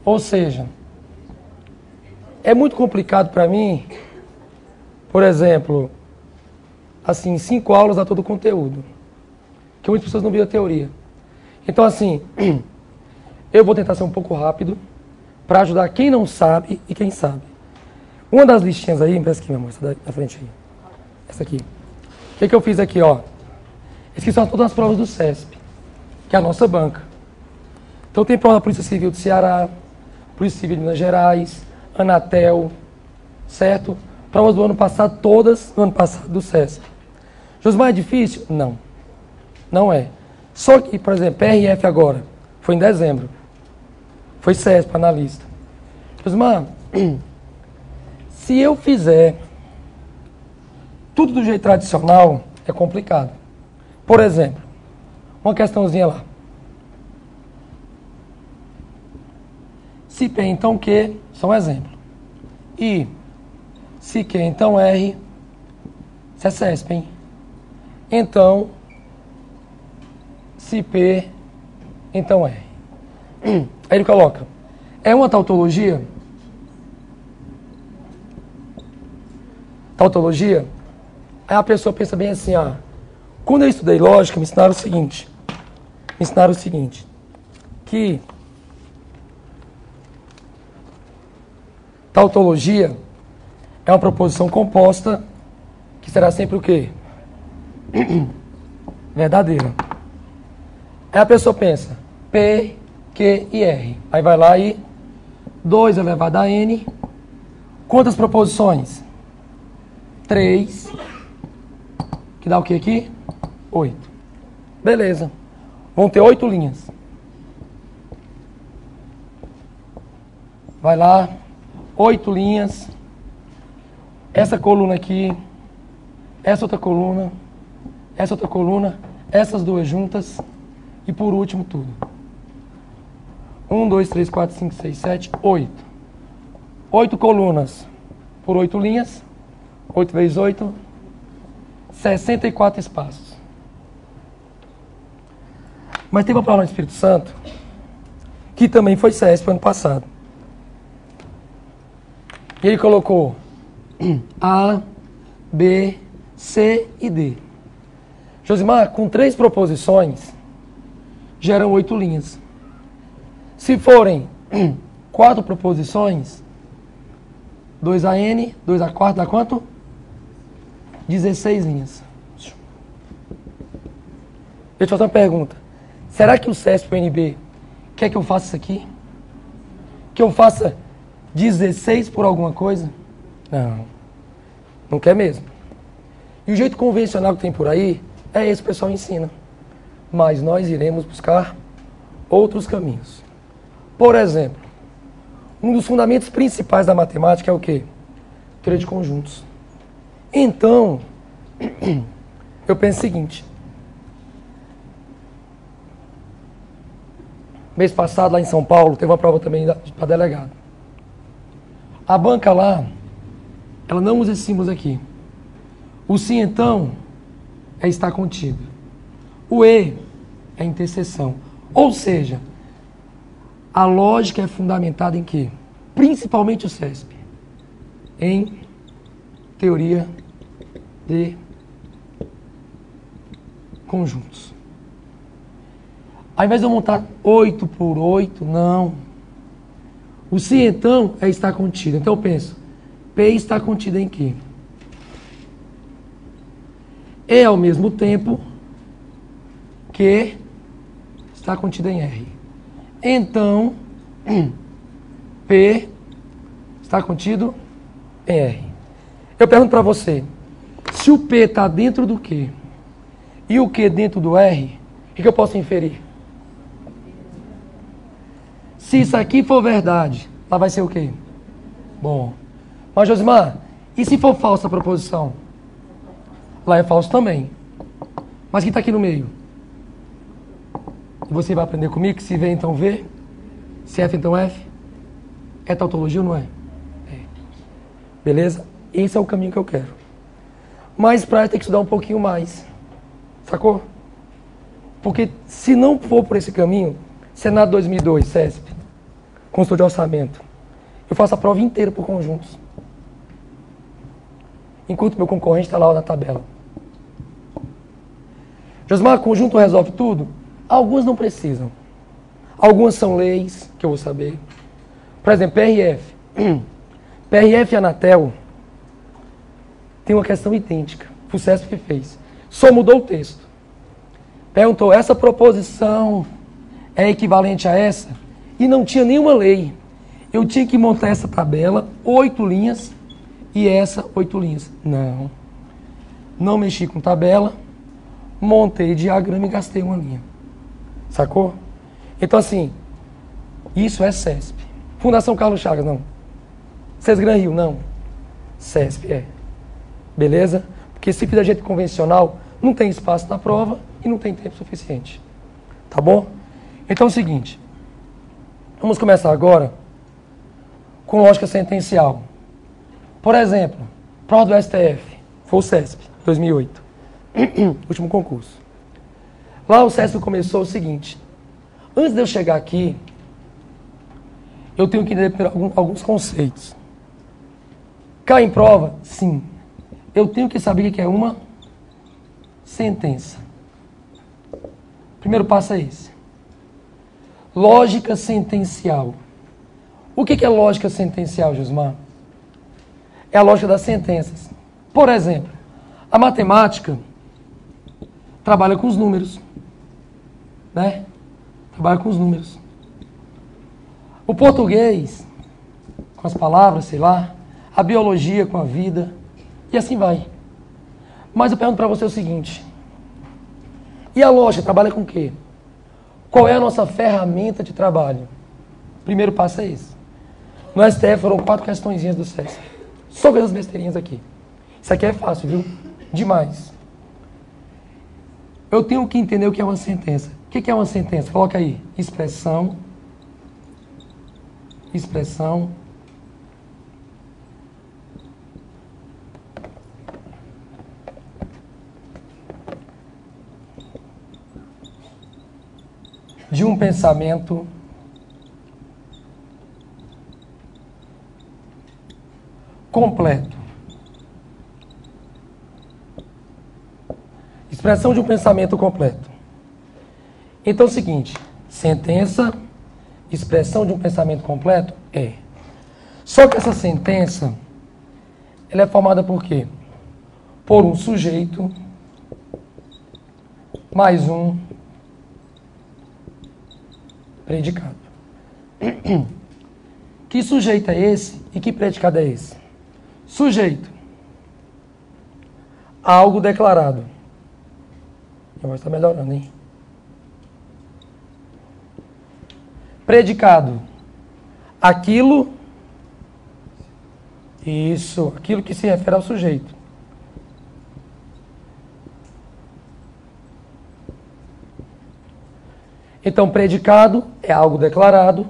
Ou seja, é muito complicado para mim, por exemplo, assim, 5 aulas a todo o conteúdo, que muitas pessoas não viram a teoria. Então, assim, eu vou tentar ser um pouco rápido para ajudar quem não sabe e quem sabe. Uma das listinhas aí, me presta aqui, meu amor, essa da frente aí. Essa aqui. O que eu fiz aqui, ó? Essas aqui são todas as provas do CESP, que é a nossa banca. Então tem prova da Polícia Civil do Ceará, Polícia Civil de Minas Gerais, Anatel, certo? Provas do ano passado, todas do ano passado do CESP. Josmar, é difícil? Não. Não é. Só que, por exemplo, PRF agora, foi em dezembro. Foi CESP, analista. Josmar, se eu fizer tudo do jeito tradicional, é complicado. Por exemplo, uma questãozinha lá. Se P, então Q, só um exemplo. E se Q, então R, isso é CESP, hein? Então, se P, então R. Aí ele coloca, é uma tautologia? Tautologia? Aí a pessoa pensa bem assim, ó. Quando eu estudei lógica, me ensinaram o seguinte, que tautologia é uma proposição composta que será sempre o quê? Verdadeira. Aí a pessoa pensa, P, Q e R. Aí vai lá e 2 elevado a N. Quantas proposições? 3. Que dá o que aqui? 8. Beleza. Vão ter 8 linhas. Vai lá. 8 linhas. Essa coluna aqui. Essa outra coluna. Essa outra coluna. Essas duas juntas. E por último tudo. 1, 2, 3, 4, 5, 6, 7, 8. 8 colunas por 8 linhas. 8 vezes 8. 64 espaços. Mas teve uma prova no Espírito Santo, que também foi CESP ano passado. E ele colocou A, B, C e D. Josimar, com 3 proposições, geram 8 linhas. Se forem 4 proposições, 2AN, 2A4, dá quanto? 16 linhas. Deixa eu te fazer uma pergunta. Será que o CESP e o UNB quer que eu faça isso aqui? Que eu faça 16 por alguma coisa? Não. Não quer mesmo. E o jeito convencional que tem por aí é esse que o pessoal ensina. Mas nós iremos buscar outros caminhos. Por exemplo, um dos fundamentos principais da matemática é o quê? Teoria de conjuntos. Então, eu penso o seguinte. Mês passado, lá em São Paulo, teve uma prova também para delegado. A banca lá, ela não usa esses símbolos aqui. O sim, então, é estar contido. O e é interseção. Ou seja, a lógica é fundamentada em quê? Principalmente o CESP. Em teoria de conjuntos. Ao invés de eu montar 8 por 8, não. O sim, então, é estar contido. Então eu penso, P está contido em quê? E ao mesmo tempo que está contido em R. Então, P está contido em R. Eu pergunto para você, se o P está dentro do Q e o Q dentro do R, o que eu posso inferir? Se isso aqui for verdade, lá vai ser o quê? Bom. Mas, Josimar, e se for falsa a proposição? Lá é falso também. Mas quem está aqui no meio? E você vai aprender comigo que se V, então V, se F, então F. É tautologia ou não é? É. Beleza? Esse é o caminho que eu quero. Mas para ter que estudar um pouquinho mais. Sacou? Porque se não for por esse caminho, Senado 2002, CESP, consultor de orçamento, eu faço a prova inteira por conjuntos. Enquanto meu concorrente está lá na tabela. Josmar, conjunto resolve tudo? Algumas não precisam. Algumas são leis, que eu vou saber. Por exemplo, PRF. PRF e Anatel tem uma questão idêntica. O CESP que fez. Só mudou o texto. Perguntou, essa proposição é equivalente a essa? E não tinha nenhuma lei. Eu tinha que montar essa tabela, 8 linhas, e essa 8 linhas. Não. Não mexi com tabela, montei diagrama e gastei uma linha. Sacou? Então assim, isso é CESP. Fundação Carlos Chagas, não. Sesgran Rio, não. CESP é. Beleza? Porque se fizer jeito convencional, não tem espaço na prova e não tem tempo suficiente. Tá bom? Então é o seguinte. Vamos começar agora com lógica sentencial. Por exemplo, prova do STF, foi o CESP, 2008. Último concurso. Lá o CESP começou o seguinte. Antes de eu chegar aqui, eu tenho que entender alguns conceitos. Cai em prova? Sim. Eu tenho que saber o que é uma sentença. Primeiro passo é esse. Lógica sentencial. O que é lógica sentencial, Josmar? É a lógica das sentenças. Por exemplo, a matemática trabalha com os números. Né? Trabalha com os números. O português, com as palavras, sei lá. A biologia com a vida. E assim vai. Mas eu pergunto para você o seguinte. E a lógica trabalha com o quê? Qual é a nossa ferramenta de trabalho? Primeiro passo é esse. No STF foram 4 questõezinhas do CESP. Só essas besteirinhas aqui. Isso aqui é fácil, viu? Demais. Eu tenho que entender o que é uma sentença. O que é uma sentença? Coloca aí. Expressão. Expressão. De um pensamento completo. Expressão de um pensamento completo. Então é o seguinte, sentença, expressão de um pensamento completo? É. Só que essa sentença, ela é formada por quê? Por um sujeito, mais um predicado. Que sujeito é esse e que predicado é esse? Sujeito. Algo declarado. A voz está melhorando, hein? Predicado. Aquilo. Isso. Aquilo que se refere ao sujeito. Então, predicado é algo declarado.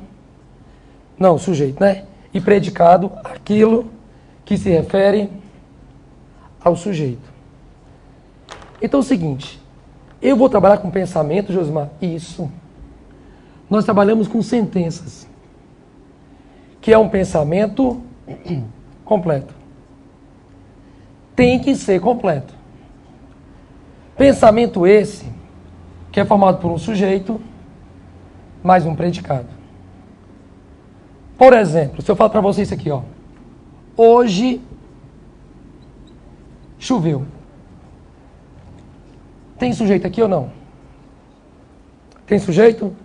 Não, sujeito, né? E predicado, aquilo que se refere ao sujeito. Então, é o seguinte. Eu vou trabalhar com pensamento, Josmar? Isso. Nós trabalhamos com sentenças. Que é um pensamento completo. Tem que ser completo. Pensamento esse, que é formado por um sujeito, mais um predicado. Por exemplo, se eu falo para vocês isso aqui, ó. Hoje choveu. Tem sujeito aqui ou não? Tem sujeito?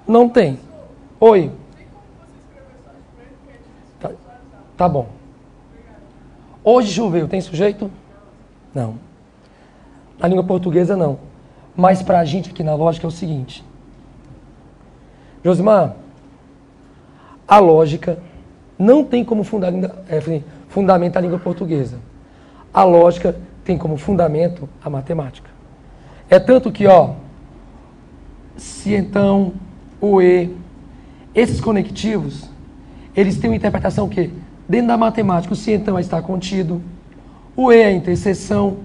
Não tem. Oi. Tá bom. Hoje choveu. Tem sujeito? Não. Na língua portuguesa, não. Mas para a gente aqui na lógica é o seguinte. Josimar, a lógica não tem como fundamentar a língua portuguesa. A lógica tem como fundamento a matemática. É tanto que, ó, se então, o e, esses conectivos, eles têm uma interpretação o quê? Dentro da matemática, o se então vai estar contido, o e é interseção,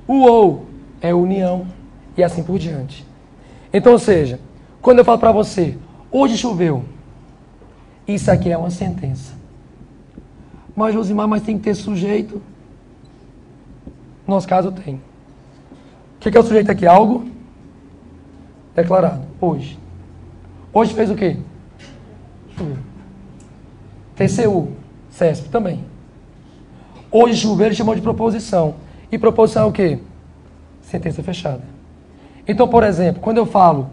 o ou é união, e assim por diante. Então, ou seja, quando eu falo para você, Hoje choveu. Isso aqui é uma sentença. Mas, Josimar, mas tem que ter sujeito. No nosso caso, tem. O que é o sujeito aqui? Algo declarado. Hoje. Hoje fez o quê? Choveu. TCU. CESP também. Hoje choveu, ele chamou de proposição. E proposição é o quê? Sentença fechada. Então, por exemplo, quando eu falo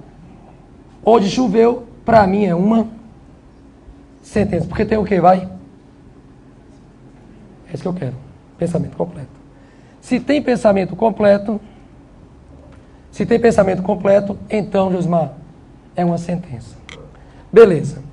hoje choveu, para mim é uma sentença. Porque tem o quê? Vai? É isso que eu quero. Pensamento completo. Se tem pensamento completo, então, Josmar, é uma sentença. Beleza.